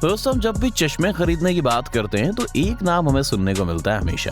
दोस्तों, जब भी चश्मे खरीदने की बात करते हैं तो एक नाम हमें सुनने को मिलता है हमेशा,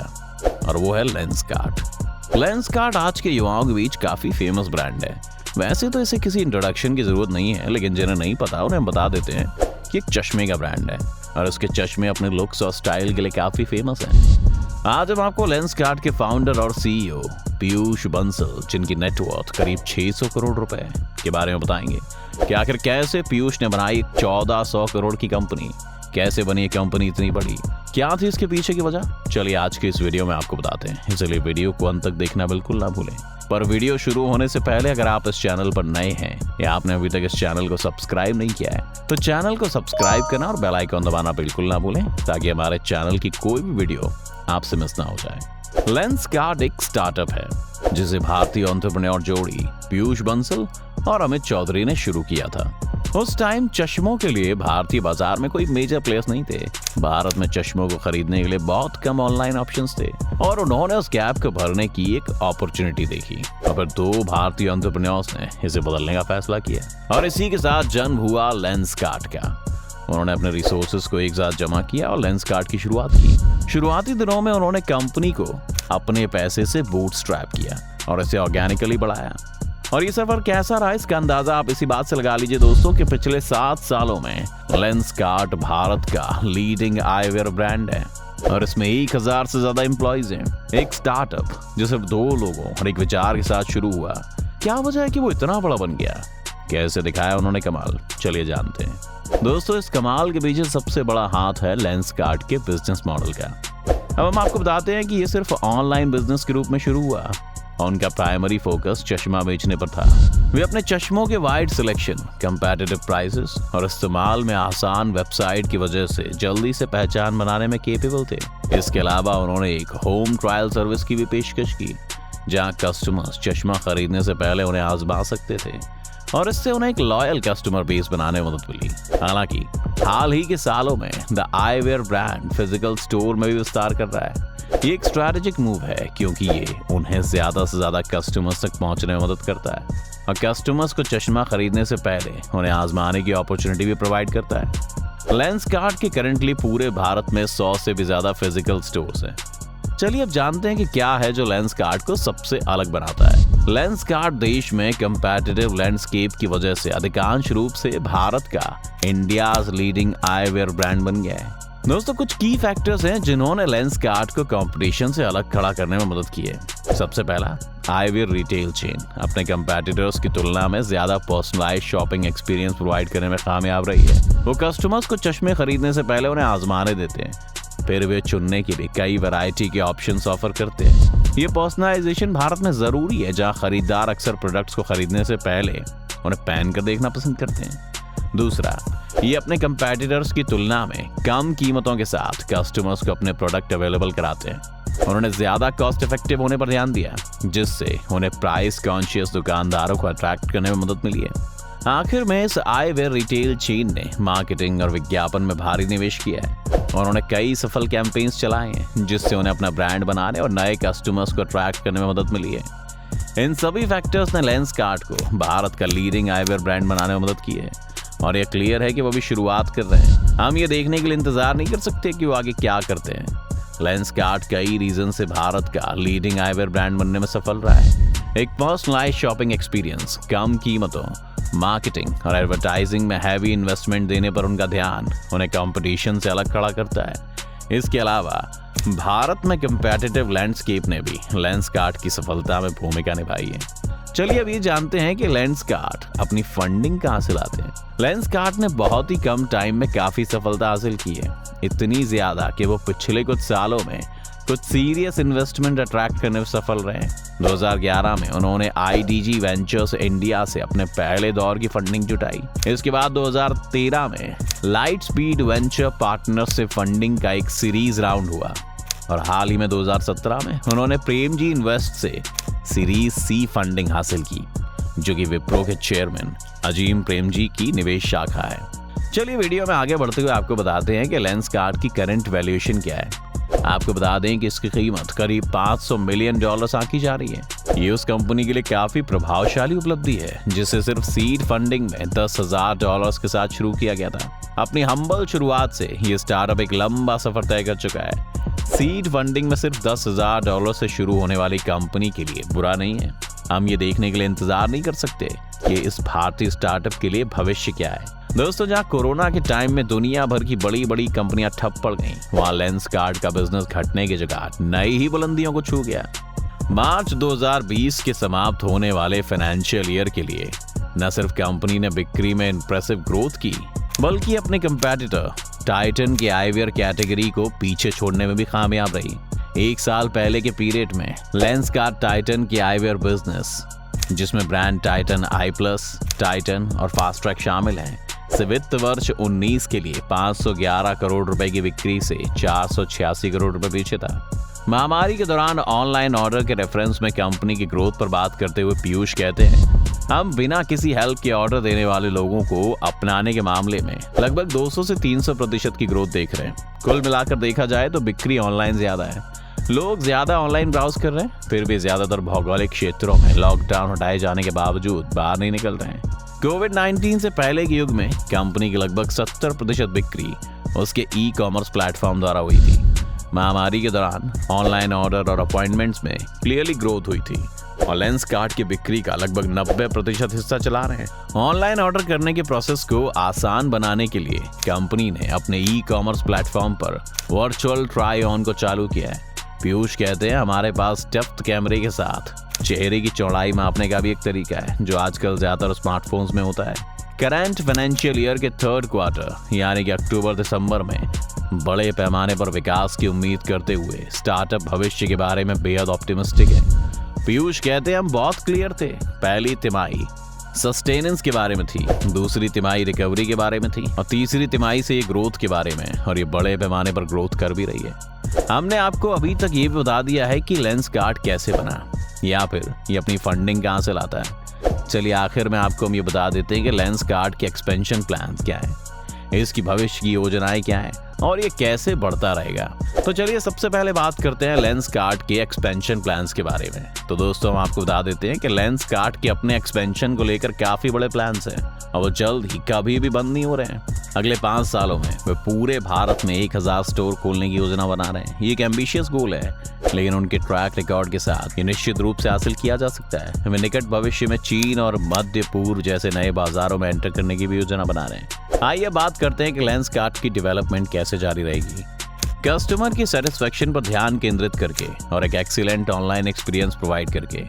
और वो है लेंसकार्ट। लेंसकार्ट आज के युवाओं के बीच काफी फेमस ब्रांड है। वैसे तो इसे किसी इंट्रोडक्शन की जरूरत नहीं है, लेकिन जिन्हें नहीं पता उन्हें बता देते हैं कि एक चश्मे का ब्रांड है और उसके चश्मे अपने लुक्स और स्टाइल के लिए काफी फेमस हैं। आज हम आपको लेंसकार्ट के फाउंडर और सीईओ पीयूष बंसल, जिनकी नेटवर्थ करीब 600 करोड़ रुपए के बारे में बताएंगे कि आखिर कैसे पीयूष ने बनाई 1400 करोड़ की कंपनी, कैसे बनी ये कंपनी इतनी बड़ी, क्या थी इसके पीछे की वजह। चलिए आज के इस वीडियो में आपको बताते हैं, इसलिए वीडियो को अंत तक देखना बिल्कुल ना भूलें। पर वीडियो शुरू होने से पहले अगर आप इस चैनल पर नए हैं या आपने अभी तक इस चैनल को सब्सक्राइब नहीं किया है तो चैनल को सब्सक्राइब करना और बेल आइकन दबाना बिल्कुल ना भूलें, ताकि हमारे चैनल की कोई भी वीडियो आपसे मिस ना हो जाए। लेंसकार्ट एक स्टार्टअप है जिसे भारतीय एंटरप्रेन्योर जोड़ी पीयूष बंसल और अमित चौधरी ने शुरू किया था। उस टाइम चश्मों के लिए भारतीय बाजार में कोई मेजर प्लेयर्स नहीं थे। भारत में चश्मों को खरीदने के लिए बहुत कम ऑनलाइन ऑप्शंस थे और उन्होंने उस गैप को भरने की एक अपॉर्चुनिटी देखी और फिर दो भारतीय एंटरप्रेन्योर्स ने इसे बदलने का फैसला किया और इसी के साथ जन्म हुआ लेंसकार्ट का। उन्होंने अपने रिसोर्सेज को एक साथ जमा किया और लेंसकार्ट की शुरुआत की। शुरुआती दिनों में उन्होंने कंपनी को अपने पैसे से बूटस्ट्रैप किया और इसे ऑर्गेनिकली बढ़ाया। और ये सफर कैसा रहा इसका अंदाजा आप इसी बात से लगा लीजिए दोस्तों कि पिछले 7 सालों में लेंसकार्ट भारत का लीडिंग आईवेयर ब्रांड है और इसमें 1000 से ज्यादा एम्प्लॉइज हैं। एक स्टार्टअप जो सिर्फ 2 लोगों और एक विचार के साथ शुरू हुआ, क्या वजह है कि वो इतना बड़ा बन गया, कैसे दिखाया उन्होंने कमाल, चलिए जानते हैं। दोस्तों, इस कमाल के पीछे सबसे बड़ा हाथ है लेंसकार्ट के बिजनेस मॉडल का। अब हम आपको बताते हैं कि ये सिर्फ ऑनलाइन बिजनेस के रूप में शुरू हुआ और उनका प्राइमरी फोकस चश्मा बेचने पर था। वे अपने चश्मों के वाइड सिलेक्शन, कंपैटिटिव प्राइसेस और इस्तेमाल में आसान वेबसाइट की वजह से जल्दी से पहचान बनाने में केपेबल थे। इसके अलावा उन्होंने एक होम ट्रायल सर्विस की भी पेशकश की, जहां कस्टमर्स चश्मा खरीदने से पहले उन्हें आजमा सकते थे और इससे उन्हें एक लॉयल कस्टमर बेस बनाने में मदद मिली। हालांकि हाल ही के सालों में the eyewear brand physical store में भी विस्तार कर रहा है। ये एक स्ट्रैटेजिक मूव है क्योंकि ये उन्हें ज्यादा से ज्यादा कस्टमर्स तक पहुंचने में मदद करता है और कस्टमर्स को चश्मा खरीदने से पहले उन्हें आजमाने की अपॉर्चुनिटी भी प्रोवाइड करता है। लेंसकार्ट के करंटली पूरे भारत में 100 से भी ज्यादा फिजिकल स्टोर्स हैं। चलिए अब जानते हैं कि क्या है जो लेंसकार्ट को सबसे अलग बनाता है। लेंसकार्ट देश में कंपैटिटिव लैंडस्केप की वजह से अधिकांश रूप से भारत का इंडियाज लीडिंग आईवेयर ब्रांड बन गया है। दोस्तों, कुछ की फैक्टर्स हैं जिन्होंने लेंसकार्ट को कंपटीशन से अलग खड़ा करने में मदद की है। सबसे पहला, आईवेयर रिटेल चेन अपने कंपैटिटर्स की तुलना में ज्यादा पर्सनलाइज्ड शॉपिंग एक्सपीरियंस प्रोवाइड करने में कामयाब रही है। वो कस्टमर्स को चश्मे खरीदने से पहले उन्हें आजमाने देते हैं, फिर वे चुनने के लिए कई वैरायटी के ऑप्शंस ऑफर करते हैं। ये पर्सनलाइजेशन भारत में जरूरी है, जहां खरीदार अक्सर प्रोडक्ट्स को खरीदने से पहले उन्हें पहन कर देखना पसंद करते हैं। दूसरा, ये अपने कंपैटिटर्स की तुलना में कम कीमतों के साथ कस्टमर्स को अपने प्रोडक्ट अवेलेबल कराते हैं। उन्होंने ज्यादा कॉस्ट इफेक्टिव होने पर ध्यान दिया, जिससे उन्हें प्राइस कॉन्शियस दुकानदारों को अट्रैक्ट करने में मदद मिली है। आखिर में इस आईवेयर रिटेल चेन ने मार्केटिंग और विज्ञापन में भारी निवेश किया है और उन्होंने कई सफल कैंपेन्स चलाए हैं, जिससे उन्हें अपना ब्रांड बनाने और नए कस्टमर्स को अट्रैक्ट करने में मदद मिली है। इन सभी फैक्टर्स ने लेंसकार्ट को भारत का लीडिंग आईवेयर ब्रांड बनाने में मदद की है और ये क्लियर है कि वो भी शुरुआत कर रहे हैं। हम ये देखने के लिए इंतजार नहीं कर सकते कि वो आगे क्या करते हैं। लेंसकार्ट कई रीजन से भारत का लीडिंग आईवेयर ब्रांड बनने में सफल रहा है। एक पर्सनलाइज्ड शॉपिंग एक्सपीरियंस, कम कीमतों, मार्केटिंग और एडवर्टाइजिंग में हैवी इन्वेस्टमेंट देने पर उनका ध्यान उन्हें कंपटीशन से अलग खड़ा करता है। इसके अलावा भारत में कंपैटिटिव लैंडस्केप ने भी लेंसकार्ट की सफलता में भूमिका निभाई है। चलिए अब ये जानते हैं कि लेंसकार्ट अपनी फंडिंग कहां से लाते हैं। लेंसकार्ट ने बहुत ही कम टाइम में काफी सफलता हासिल की है, इतनी ज्यादा कि वो पिछले कुछ सालों में कुछ सीरियस इन्वेस्टमेंट अट्रैक्ट करने में सफल रहे हैं। 2011 में उन्होंने आईडीजी वेंचर्स इंडिया से अपने पहले दौर की फंडिंग जुटाई। इसके बाद 2013 में लाइट स्पीड वेंचर पार्टनर्स से फंडिंग का एक सीरीज राउंड हुआ और हाल ही में 2017 में उन्होंने प्रेमजी इन्वेस्ट से सीरीज सी फंडिंग हासिल की, जो कि विप्रो के चेयरमैन अजीम प्रेमजी की निवेश शाखा है। चलिए वीडियो में आगे बढ़ते हुए आपको बताते हैं कि लेंसकार्ट की करंट वैल्यूएशन क्या है। आपको बता दें कि इसकी कीमत करीब $500 मिलियन आंकी जा रही है। ये उस कंपनी के लिए काफी प्रभावशाली उपलब्धि है जिसे सिर्फ सीड फंडिंग में $10,000 के साथ शुरू किया गया था। अपनी हम्बल शुरुआत से ये स्टार्टअप एक लंबा सफर तय कर चुका है। सीड फंडिंग में सिर्फ $10,000 से शुरू होने वाली कंपनी के लिए बुरा नहीं है। हम ये देखने के लिए इंतजार नहीं कर सकते कि इस भारतीय स्टार्टअप के लिए भविष्य क्या है। दोस्तों, जहां कोरोना के टाइम में दुनिया भर की बड़ी बड़ी कंपनियां ठप पड़ गईं, वहां लेंसकार्ट का बिजनेस घटने की जगह नई ही बुलंदियों को छू गया। मार्च 2020 के समाप्त होने वाले फाइनेंशियल ईयर के लिए न सिर्फ कंपनी ने बिक्री में इंप्रेसिव ग्रोथ की, बल्कि अपने कंपेटिटर टाइटन के आईवियर कैटेगरी को पीछे छोड़ने में भी कामयाब रही। एक साल पहले के पीरियड में लेंसकार्ट टाइटन की आईवियर बिजनेस, जिसमें ब्रांड टाइटन आई प्लस, टाइटन और फास्ट ट्रैक शामिल हैं, से वित्त वर्ष 19 के लिए 511 करोड़ रुपए की बिक्री से 486 करोड़ रुपए पीछे था। महामारी के दौरान ऑनलाइन ऑर्डर के रेफरेंस में कंपनी की ग्रोथ पर बात करते हुए पीयूष कहते हैं, हम बिना किसी हेल्प के ऑर्डर देने वाले लोगों को अपनाने के मामले में लगभग 200 से 300% की ग्रोथ देख रहे हैं। कुल मिलाकर देखा जाए तो बिक्री ऑनलाइन ज्यादा है। लोग ज्यादा ऑनलाइन ब्राउज कर रहे हैं, फिर भी ज्यादातर भौगोलिक क्षेत्रों में लॉकडाउन हटाए जाने के बावजूद बाहर नहीं निकल रहे हैं। कोविड-19 से पहले के युग में कंपनी की लगभग 70% बिक्री उसके ई कॉमर्स प्लेटफॉर्म द्वारा हुई थी। महामारी के दौरान ऑनलाइन ऑर्डर और अपॉइंटमेंट्स में क्लियरली ग्रोथ हुई थी और लेंसकार्ट की बिक्री का लगभग 90% हिस्सा चला रहे हैं। ऑनलाइन ऑर्डर करने के प्रोसेस को आसान बनाने के लिए कंपनी ने अपने ई कॉमर्स प्लेटफॉर्म पर वर्चुअल ट्राई ऑन को चालू किया है। पीयूष कहते हैं, हमारे पास डेप्थ कैमरे के साथ चेहरे की चौड़ाई मापने का भी एक तरीका है जो आजकल ज्यादातर स्मार्टफोन्स में होता है। करंट फाइनेंशियल ईयर के थर्ड क्वार्टर यानी कि अक्टूबर-दिसंबर में बड़े पैमाने पर विकास की उम्मीद करते हुए स्टार्टअप भविष्य के बारे में बेहद ऑप्टिमिस्टिक है। पीयूष कहते हैं, हम बहुत क्लियर थे। पहली तिमाही सस्टेनेंस के बारे में थी, दूसरी तिमाही रिकवरी के बारे में थी और तीसरी तिमाही से ये ग्रोथ के बारे में, और ये बड़े पैमाने पर ग्रोथ कर भी रही है। हमने आपको अभी तक ये भी बता दिया है कि लेंसकार्ट कैसे बना या फिर ये अपनी फंडिंग कहां से लाता है। चलिए आखिर में आपको हम ये बता देते हैं कि लेंसकार्ट के एक्सपेंशन प्लान क्या है, इसकी भविष्य की योजनाएं क्या है और ये कैसे बढ़ता रहेगा। तो चलिए सबसे पहले बात करते हैं लेंसकार्ट के एक्सपेंशन प्लान्स के बारे में। तो दोस्तों, हम आपको बता देते हैं कि लेंसकार्ट के अपने एक्सपेंशन को लेकर काफी बड़े प्लान्स हैं और वो जल्द ही कभी भी बंद नहीं हो रहे हैं। अगले 5 सालों में वे पूरे भारत में 1000 स्टोर खोलने की योजना बना रहे हैं। ये एक एम्बिशियस गोल है, लेकिन उनके ट्रैक रिकॉर्ड के साथ ये निश्चित रूप से हासिल किया जा सकता है। वे निकट भविष्य में चीन और मध्य पूर्व जैसे नए बाजारों में एंटर करने की भी योजना बना रहे हैं। आइए बात करते हैं कि लेंसकार्ट की डेवलपमेंट कैसे जारी रहेगी। कस्टमर की सेटिस्फेक्शन पर ध्यान केंद्रित करके और एक एक्सीलेंट ऑनलाइन एक्सपीरियंस प्रोवाइड करके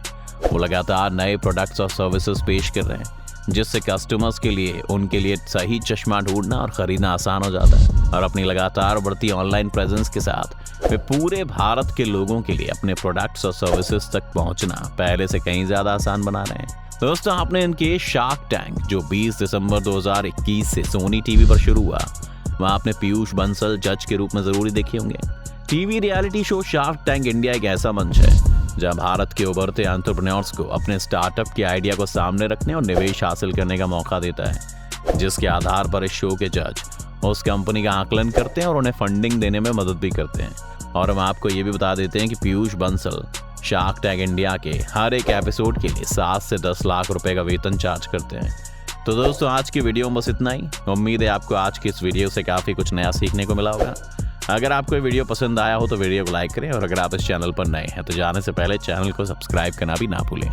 वो लगातार नए प्रोडक्ट्स और सर्विसेज पेश कर रहे हैं, जिससे कस्टमर्स के लिए उनके लिए सही चश्मा ढूंढना और खरीदना आसान हो जाता है। और अपनी लगातार बढ़ती ऑनलाइन प्रेजेंस के साथ वे पूरे भारत के लोगों के लिए अपने प्रोडक्ट्स और सर्विसेज तक पहुंचना पहले से कहीं ज्यादा आसान बना रहे हैं। दोस्तों, आपने इनके शार्क टैंक जो 20 दिसंबर 2021 से सोनी टीवी पर शुरू हुआ, वहां आपने पीयूष बंसल जज के रूप में जरूर देखे होंगे। TV reality show shark tank India एक ऐसा मंच है जहां भारत के उभरते एंटरप्रेन्योर्स को अपने स्टार्टअप के आइडिया को सामने रखने और निवेश हासिल करने का मौका देता है, जिसके आधार पर इस शो के जज उस कंपनी का आकलन करते हैं और उन्हें फंडिंग देने में मदद भी करते हैं। और हम आपको ये भी बता देते हैं कि Piyush Bansal shark tank India के हर एक एपिसोड के लिए 7 से 10 लाख रुपए का वेतन चार्ज करते हैं। तो दोस्तों, आज की वीडियो में बस इतना ही। उम्मीद है आपको आज की इस वीडियो से काफ़ी कुछ नया सीखने को मिला होगा। अगर आपको ये वीडियो पसंद आया हो तो वीडियो को लाइक करें और अगर आप इस चैनल पर नए हैं तो जाने से पहले चैनल को सब्सक्राइब करना भी ना भूलें।